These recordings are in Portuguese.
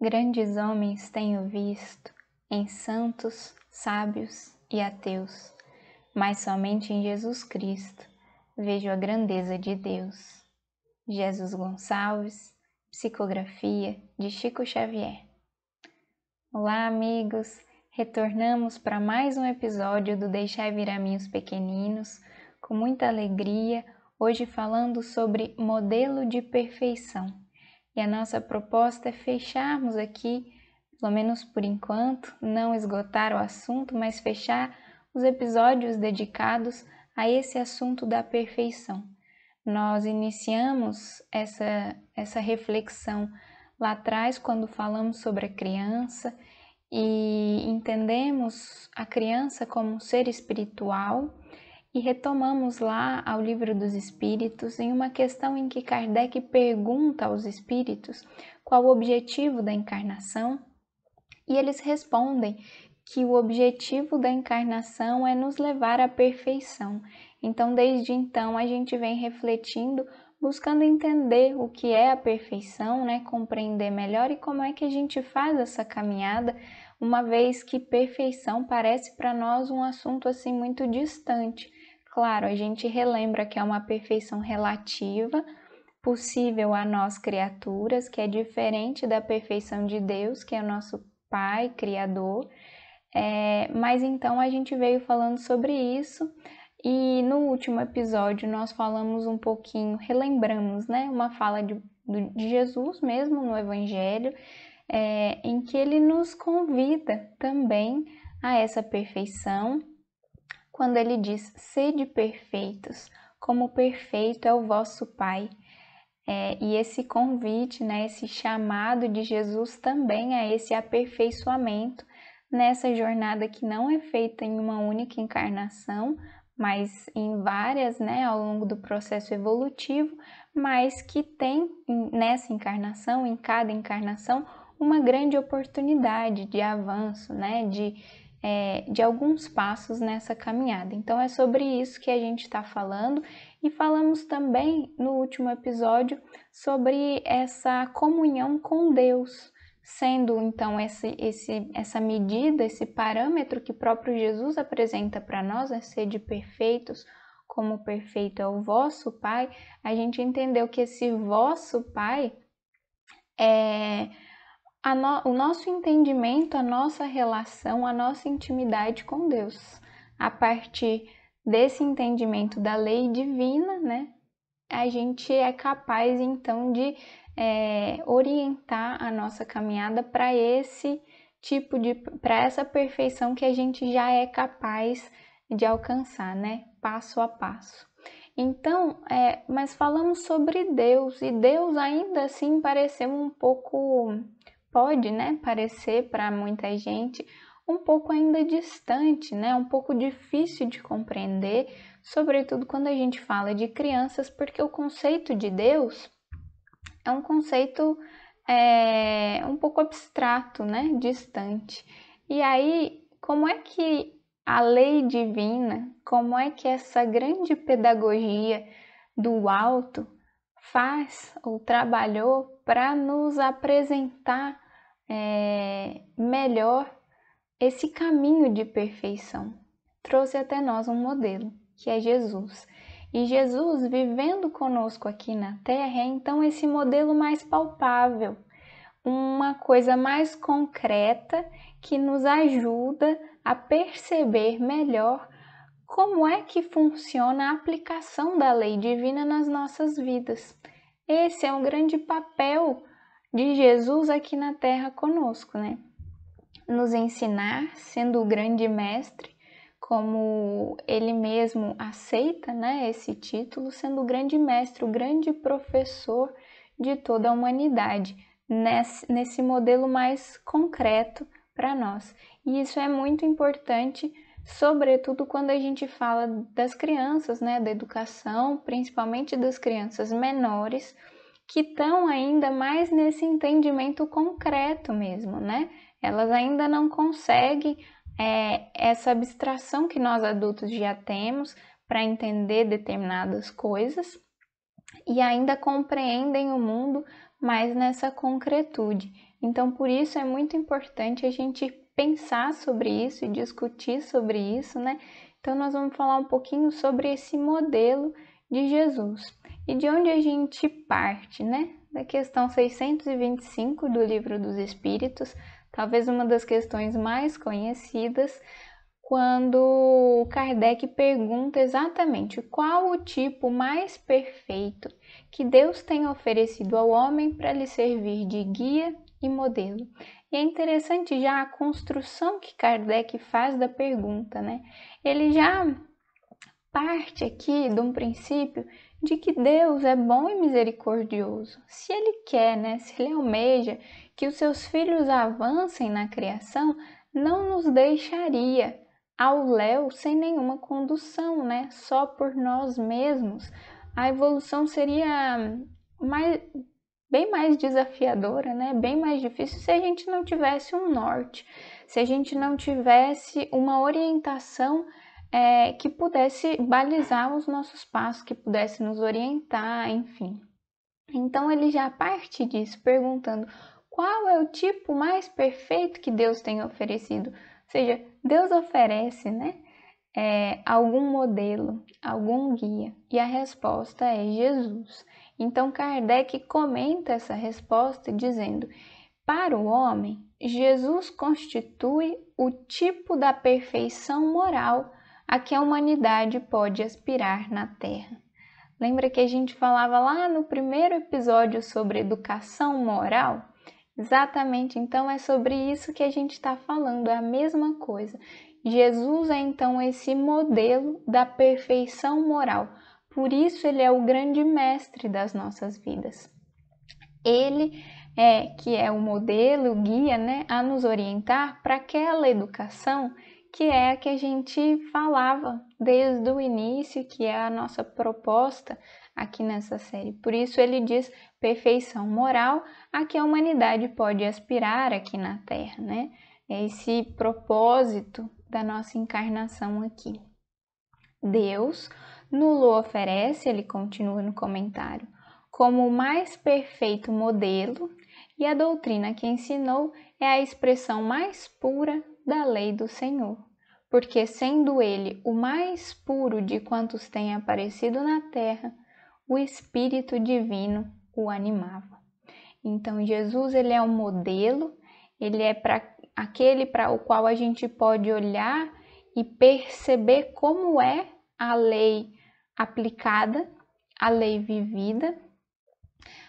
Grandes homens tenho visto em santos, sábios e ateus, mas somente em Jesus Cristo vejo a grandeza de Deus. Jesus Gonçalves, psicografia de Chico Xavier. Olá, amigos! Retornamos para mais um episódio do Deixai Vir a Mim os Pequeninos, com muita alegria, hoje falando sobre modelo de perfeição. E a nossa proposta é fecharmos aqui, pelo menos por enquanto, não esgotar o assunto, mas fechar os episódios dedicados a esse assunto da perfeição. Nós iniciamos essa reflexão lá atrás, quando falamos sobre a criança e entendemos a criança como um ser espiritual, e retomamos lá ao Livro dos Espíritos em uma questão em que Kardec pergunta aos espíritos qual o objetivo da encarnação, e eles respondem que o objetivo da encarnação é nos levar à perfeição. Então, desde então, a gente vem refletindo, buscando entender o que é a perfeição, compreender melhor e como é que a gente faz essa caminhada, uma vez que perfeição parece para nós um assunto assim muito distante. Claro, a gente relembra que é uma perfeição relativa, possível a nós criaturas, que é diferente da perfeição de Deus, que é o nosso Pai, Criador. Mas então a gente veio falando sobre isso e no último episódio nós falamos um pouquinho, relembramos, uma fala de Jesus mesmo no Evangelho, em que ele nos convida também a essa perfeição, quando ele diz: sede perfeitos, como perfeito é o vosso Pai. E esse convite, esse chamado de Jesus também a esse aperfeiçoamento nessa jornada que não é feita em uma única encarnação, mas em várias, ao longo do processo evolutivo, mas que tem nessa encarnação, em cada encarnação, uma grande oportunidade de avanço, de alguns passos nessa caminhada. Então é sobre isso que a gente está falando, e falamos também no último episódio sobre essa comunhão com Deus, sendo então essa medida, esse parâmetro que próprio Jesus apresenta para nós, sede perfeitos, como perfeito é o vosso Pai. A gente entendeu que esse vosso Pai é o nosso entendimento, a nossa relação, a nossa intimidade com Deus. A partir desse entendimento da lei divina, a gente é capaz então de orientar a nossa caminhada para esse para essa perfeição que a gente já é capaz de alcançar, passo a passo. Então, mas falamos sobre Deus, e Deus ainda assim pareceu um pouco, pode, parecer para muita gente um pouco ainda distante, um pouco difícil de compreender, sobretudo quando a gente fala de crianças, porque o conceito de Deus é um conceito um pouco abstrato, distante. E aí, como é que a lei divina, como é que essa grande pedagogia do alto faz ou trabalhou para nos apresentar melhor esse caminho de perfeição? Trouxe até nós um modelo, que é Jesus. E Jesus, vivendo conosco aqui na Terra, é então esse modelo mais palpável, uma coisa mais concreta que nos ajuda a perceber melhor como é que funciona a aplicação da lei divina nas nossas vidas. Esse é um grande papel de Jesus aqui na Terra conosco, Nos ensinar, sendo o grande mestre, como ele mesmo aceita, esse título, sendo o grande mestre, o grande professor de toda a humanidade, nesse modelo mais concreto para nós. E isso é muito importante, sobretudo quando a gente fala das crianças, da educação, principalmente das crianças menores, que estão ainda mais nesse entendimento concreto mesmo, Elas ainda não conseguem essa abstração que nós adultos já temos para entender determinadas coisas, e ainda compreendem o mundo mais nessa concretude. Então, por isso é muito importante a gente pensar sobre isso e discutir sobre isso, né? Então, nós vamos falar um pouquinho sobre esse modelo de Jesus e de onde a gente parte, né? Da questão 625 do Livro dos Espíritos, talvez uma das questões mais conhecidas, quando Kardec pergunta exatamente qual o tipo mais perfeito que Deus tem oferecido ao homem para lhe servir de guia e modelo. E é interessante já a construção que Kardec faz da pergunta, né? Ele já parte aqui de um princípio de que Deus é bom e misericordioso. Se Ele quer, né? Se Ele almeja que os seus filhos avancem na criação, não nos deixaria ao léu sem nenhuma condução, né? Só por nós mesmos. A evolução seria bem mais desafiadora, né? Bem mais difícil se a gente não tivesse um norte, se a gente não tivesse uma orientação que pudesse balizar os nossos passos, que pudesse nos orientar, enfim. Então ele já parte disso, perguntando qual é o tipo mais perfeito que Deus tem oferecido. Ou seja, Deus oferece, né? Algum modelo, algum guia, e a resposta é Jesus. Então Kardec comenta essa resposta dizendo: para o homem, Jesus constitui o tipo da perfeição moral a que a humanidade pode aspirar na Terra. Lembra que a gente falava lá no primeiro episódio sobre educação moral? Exatamente, então é sobre isso que a gente está falando, é a mesma coisa. Jesus é então esse modelo da perfeição moral, por isso ele é o grande mestre das nossas vidas. Ele que é o modelo, o guia, né, a nos orientar para aquela educação que é a que a gente falava desde o início, que é a nossa proposta aqui nessa série. Por isso ele diz perfeição moral a que a humanidade pode aspirar aqui na Terra, né? É esse propósito da nossa encarnação aqui. Deus nos oferece, ele continua no comentário, como o mais perfeito modelo, e a doutrina que ensinou é a expressão mais pura da lei do Senhor, porque sendo ele o mais puro de quantos têm aparecido na terra, o Espírito Divino o animava. Então Jesus ele é um modelo, ele é para aquele para o qual a gente pode olhar e perceber como é a lei aplicada, a lei vivida,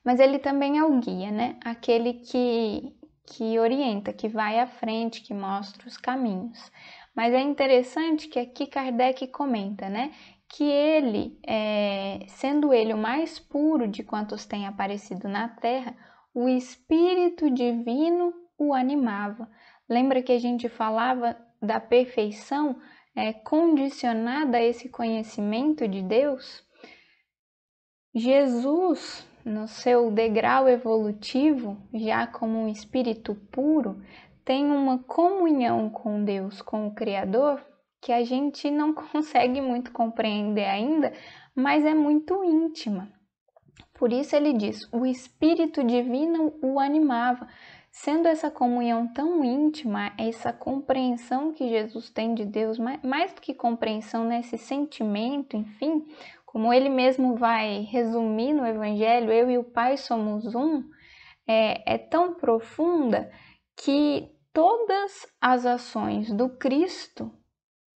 mas ele também é o guia, né? Aquele que orienta, que vai à frente, que mostra os caminhos. Mas é interessante que aqui Kardec comenta, né? Que ele, sendo ele o mais puro de quantos têm aparecido na Terra, o Espírito Divino o animava. Lembra que a gente falava da perfeição condicionada a esse conhecimento de Deus? Jesus, no seu degrau evolutivo, já como um espírito puro, tem uma comunhão com Deus, com o Criador, que a gente não consegue muito compreender ainda, mas é muito íntima. Por isso ele diz, o Espírito Divino o animava. Sendo essa comunhão tão íntima, essa compreensão que Jesus tem de Deus, mais do que compreensão, né, esse sentimento, enfim, como ele mesmo vai resumir no Evangelho, eu e o Pai somos um, é tão profunda que todas as ações do Cristo,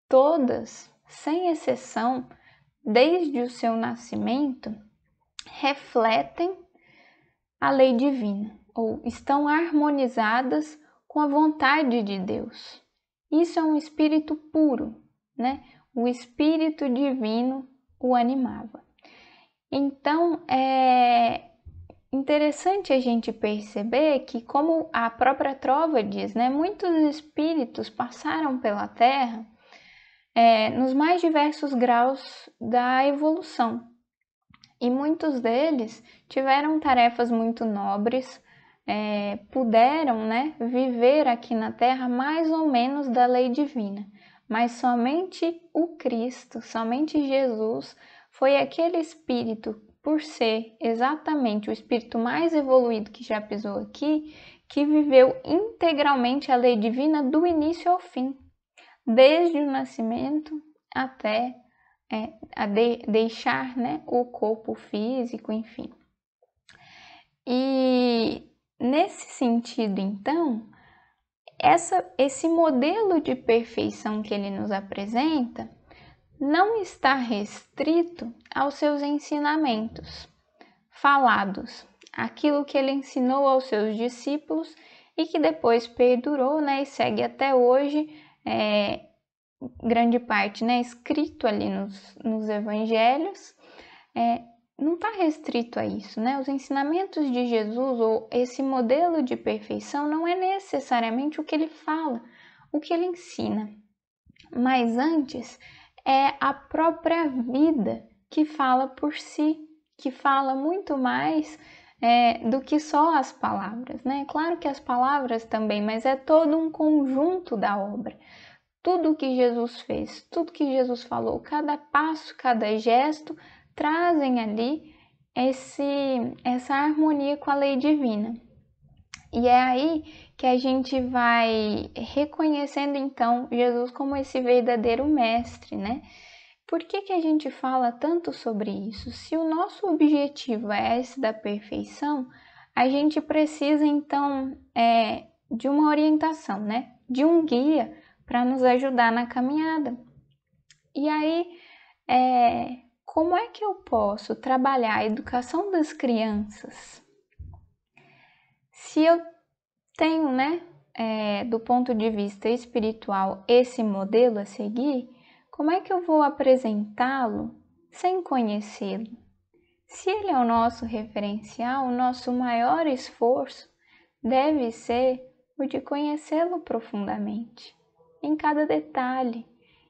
todas, sem exceção, desde o seu nascimento, refletem a lei divina, ou estão harmonizadas com a vontade de Deus. Isso é um espírito puro, né? O Espírito Divino o animava. Então, é interessante a gente perceber que, como a própria Trova diz, né, muitos espíritos passaram pela Terra nos mais diversos graus da evolução. E muitos deles tiveram tarefas muito nobres, puderam, né, viver aqui na Terra mais ou menos da lei divina. Mas somente o Cristo, somente Jesus, foi aquele espírito, por ser exatamente o espírito mais evoluído que já pisou aqui, que viveu integralmente a lei divina do início ao fim, desde o nascimento até deixar, né, o corpo físico, enfim. E nesse sentido, então, esse modelo de perfeição que ele nos apresenta não está restrito aos seus ensinamentos falados, aquilo que ele ensinou aos seus discípulos e que depois perdurou, né, e segue até hoje, grande parte, né, escrito ali nos evangelhos, não está restrito a isso, né? Os ensinamentos de Jesus ou esse modelo de perfeição não é necessariamente o que ele fala, o que ele ensina, mas antes é a própria vida que fala por si, que fala muito mais do que só as palavras, né? Claro que as palavras também, mas é todo um conjunto da obra. Tudo que Jesus fez, tudo que Jesus falou, cada passo, cada gesto, trazem ali essa harmonia com a lei divina. E é aí que a gente vai reconhecendo então Jesus como esse verdadeiro mestre, né? Por que a gente fala tanto sobre isso? Se o nosso objetivo é esse da perfeição, a gente precisa então de uma orientação, né? De um guia para nos ajudar na caminhada. E aí, como é que eu posso trabalhar a educação das crianças? Se eu tenho, né, do ponto de vista espiritual, esse modelo a seguir, como é que eu vou apresentá-lo sem conhecê-lo? Se ele é o nosso referencial, o nosso maior esforço deve ser o de conhecê-lo profundamente, em cada detalhe,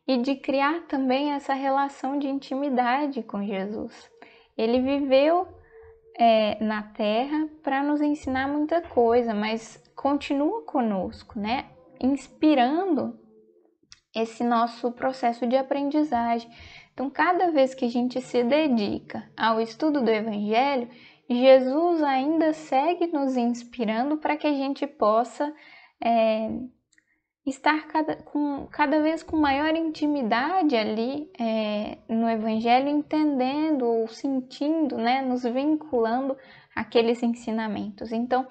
e de criar também essa relação de intimidade com Jesus. Ele viveu na Terra para nos ensinar muita coisa, mas continua conosco, né? Inspirando esse nosso processo de aprendizagem. Então, cada vez que a gente se dedica ao estudo do Evangelho, Jesus ainda segue nos inspirando para que a gente possa estar cada vez com maior intimidade ali no Evangelho, entendendo ou sentindo, né, nos vinculando àqueles ensinamentos. Então,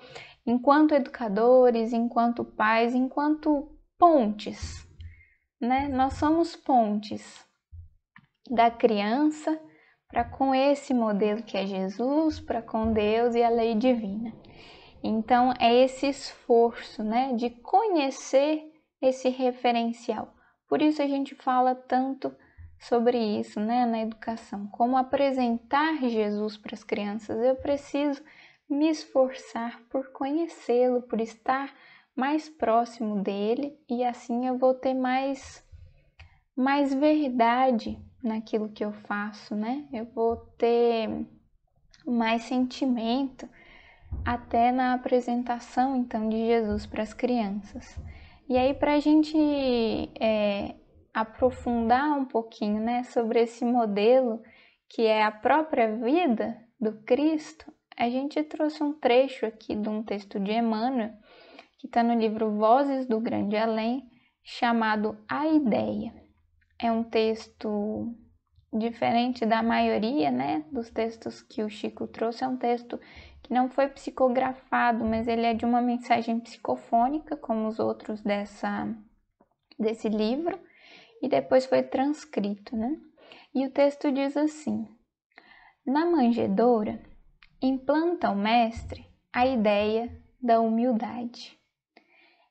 enquanto educadores, enquanto pais, enquanto pontes, né, nós somos pontes da criança para com esse modelo que é Jesus, para com Deus e a lei divina. Então, é esse esforço, né, de conhecer esse referencial. Por isso a gente fala tanto sobre isso, né, na educação. Como apresentar Jesus para as crianças. Eu preciso me esforçar por conhecê-lo, por estar mais próximo dele, e assim eu vou ter mais verdade naquilo que eu faço, né? Eu vou ter mais sentimento até na apresentação, então, de Jesus para as crianças. E aí, para a gente aprofundar um pouquinho, né, sobre esse modelo que é a própria vida do Cristo, a gente trouxe um trecho aqui de um texto de Emmanuel, que está no livro Vozes do Grande Além, chamado A Ideia. É um texto diferente da maioria, né, dos textos que o Chico trouxe. É um texto que não foi psicografado, mas ele é de uma mensagem psicofônica, como os outros desse livro, e depois foi transcrito, né? E o texto diz assim: na manjedoura, implanta o mestre a ideia da humildade.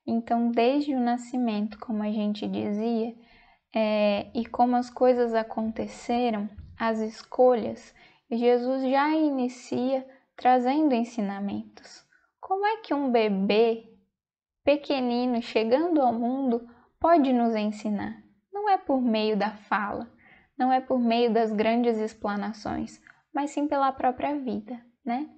Então, desde o nascimento, como a gente dizia, e como as coisas aconteceram, as escolhas, Jesus já inicia trazendo ensinamentos. Como é que um bebê pequenino chegando ao mundo pode nos ensinar? Não é por meio da fala, não é por meio das grandes explanações, mas sim pela própria vida, né?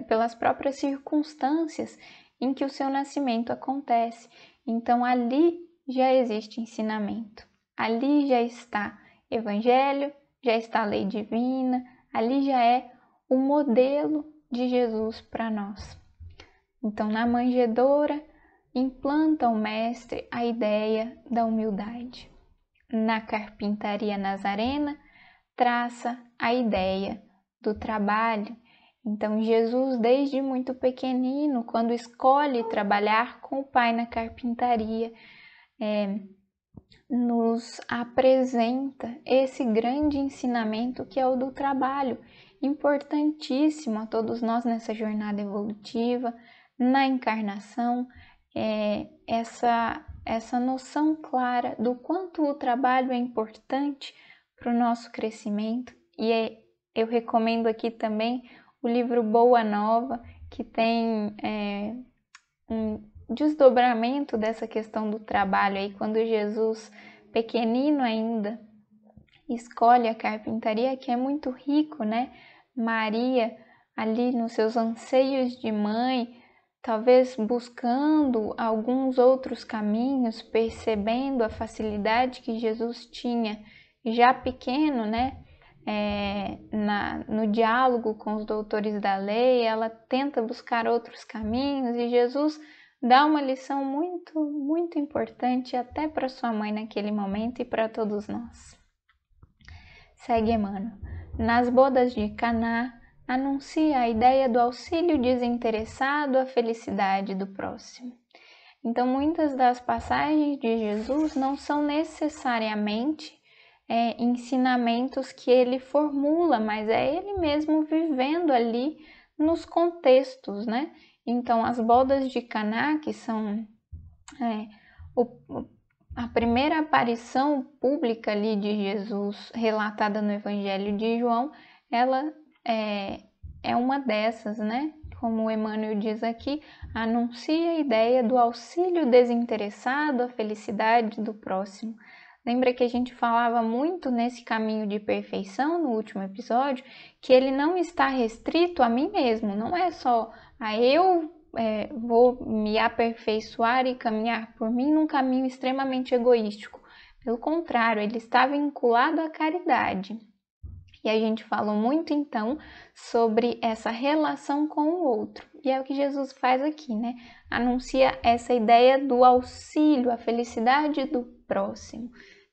Pelas próprias circunstâncias em que o seu nascimento acontece. Então ali já existe ensinamento, ali já está Evangelho, já está a lei divina, ali já é o modelo de Jesus para nós. Então, na manjedoura, implanta o mestre a ideia da humildade. Na carpintaria nazarena, traça a ideia do trabalho. Então, Jesus, desde muito pequenino, quando escolhe trabalhar com o Pai na carpintaria, nos apresenta esse grande ensinamento que é o do trabalho, importantíssimo a todos nós nessa jornada evolutiva, na encarnação, essa noção clara do quanto o trabalho é importante para o nosso crescimento. E eu recomendo aqui também o livro Boa Nova, que tem um desdobramento dessa questão do trabalho aí, quando Jesus, pequenino ainda, escolhe a carpintaria, que é muito rico, né? Maria, ali nos seus anseios de mãe, talvez buscando alguns outros caminhos, percebendo a facilidade que Jesus tinha, já pequeno, né? No diálogo com os doutores da lei, ela tenta buscar outros caminhos e Jesus dá uma lição muito, muito importante até para sua mãe naquele momento e para todos nós. Segue Emmanuel. Nas bodas de Caná, anuncia a ideia do auxílio desinteressado à felicidade do próximo. Então, muitas das passagens de Jesus não são necessariamente ensinamentos que ele formula, mas é ele mesmo vivendo ali nos contextos, né? Então, as bodas de Caná, que são a primeira aparição pública ali de Jesus relatada no Evangelho de João, ela é uma dessas, né? Como o Emmanuel diz aqui, anuncia a ideia do auxílio desinteressado à felicidade do próximo. Lembra que a gente falava muito nesse caminho de perfeição no último episódio, que ele não está restrito a mim mesmo, não é só a eu vou me aperfeiçoar e caminhar por mim num caminho extremamente egoístico. Pelo contrário, ele está vinculado à caridade. E a gente falou muito então sobre essa relação com o outro. E é o que Jesus faz aqui, né? Anuncia essa ideia do auxílio, a felicidade do próximo.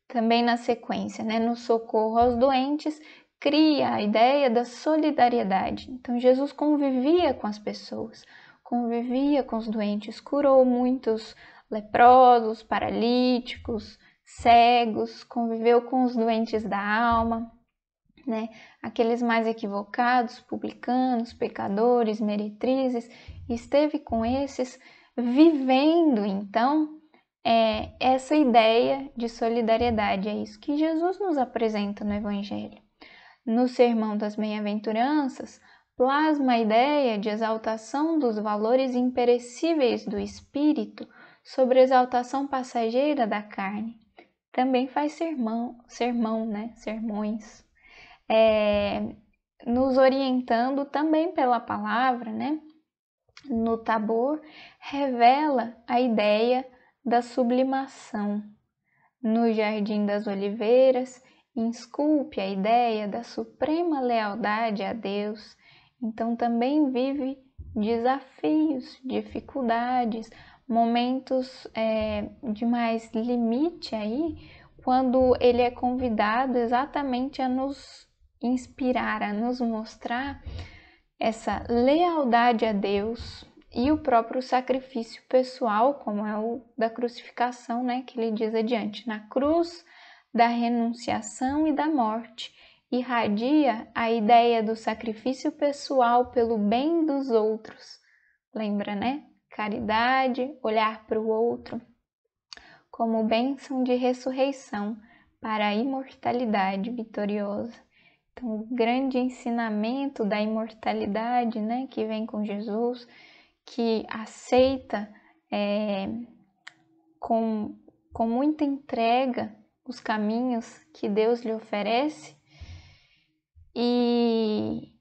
Também na sequência, né? No socorro aos doentes, cria a ideia da solidariedade. Então Jesus convivia com as pessoas, convivia com os doentes, curou muitos leprosos, paralíticos, cegos, conviveu com os doentes da alma, né? Aqueles mais equivocados, publicanos, pecadores, meretrizes, esteve com esses, vivendo então essa ideia de solidariedade. É isso que Jesus nos apresenta no Evangelho. No Sermão das Bem-aventuranças, plasma a ideia de exaltação dos valores imperecíveis do espírito sobre a exaltação passageira da carne. Também faz sermões, nos orientando também pela palavra, né? No Tabor, revela a ideia da sublimação. No Jardim das Oliveiras, esculpe a ideia da suprema lealdade a Deus. Então também vive desafios, dificuldades, momentos de mais limite aí, quando ele é convidado exatamente a nos inspirar, a nos mostrar essa lealdade a Deus e o próprio sacrifício pessoal, como é o da crucificação, né, que ele diz adiante. Na cruz da renunciação e da morte, irradia a ideia do sacrifício pessoal pelo bem dos outros. Lembra, né? Caridade, olhar para o outro como bênção de ressurreição para a imortalidade vitoriosa. Então, o grande ensinamento da imortalidade, né, que vem com Jesus, que aceita com muita entrega os caminhos que Deus lhe oferece e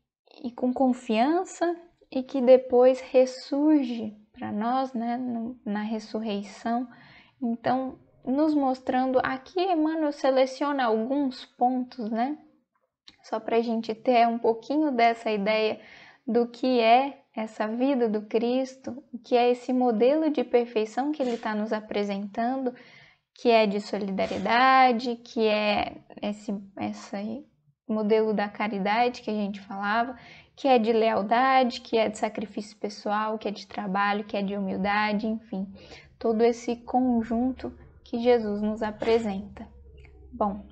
com confiança, e que depois ressurge para nós, né, na ressurreição. Então, nos mostrando, aqui Emmanuel seleciona alguns pontos, né, só para a gente ter um pouquinho dessa ideia do que é essa vida do Cristo, o que é esse modelo de perfeição que ele está nos apresentando, que é de solidariedade, que é esse modelo da caridade que a gente falava, que é de lealdade, que é de sacrifício pessoal, que é de trabalho, que é de humildade, enfim, todo esse conjunto que Jesus nos apresenta. Bom,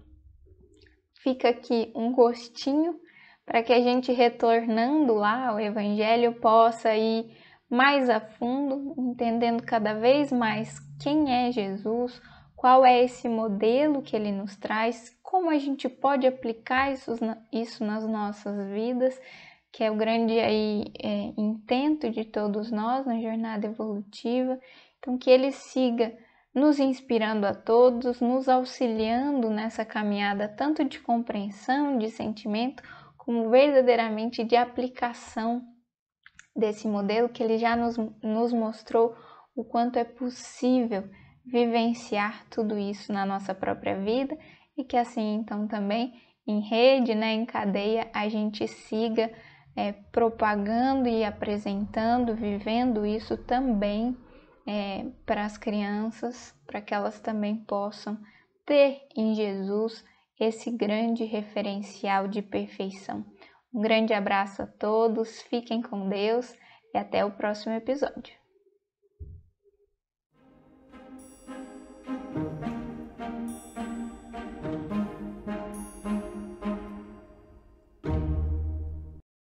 fica aqui um gostinho para que a gente, retornando lá ao Evangelho, possa ir mais a fundo, entendendo cada vez mais quem é Jesus, qual é esse modelo que ele nos traz, como a gente pode aplicar isso nas nossas vidas, que é o grande intento de todos nós na jornada evolutiva. Então, que ele siga nos inspirando a todos, nos auxiliando nessa caminhada tanto de compreensão, de sentimento, como verdadeiramente de aplicação desse modelo, que ele já nos mostrou o quanto é possível vivenciar tudo isso na nossa própria vida, e que assim então também em rede, em cadeia, a gente siga propagando e apresentando, vivendo isso também para as crianças, para que elas também possam ter em Jesus esse grande referencial de perfeição. Um grande abraço a todos, fiquem com Deus e até o próximo episódio.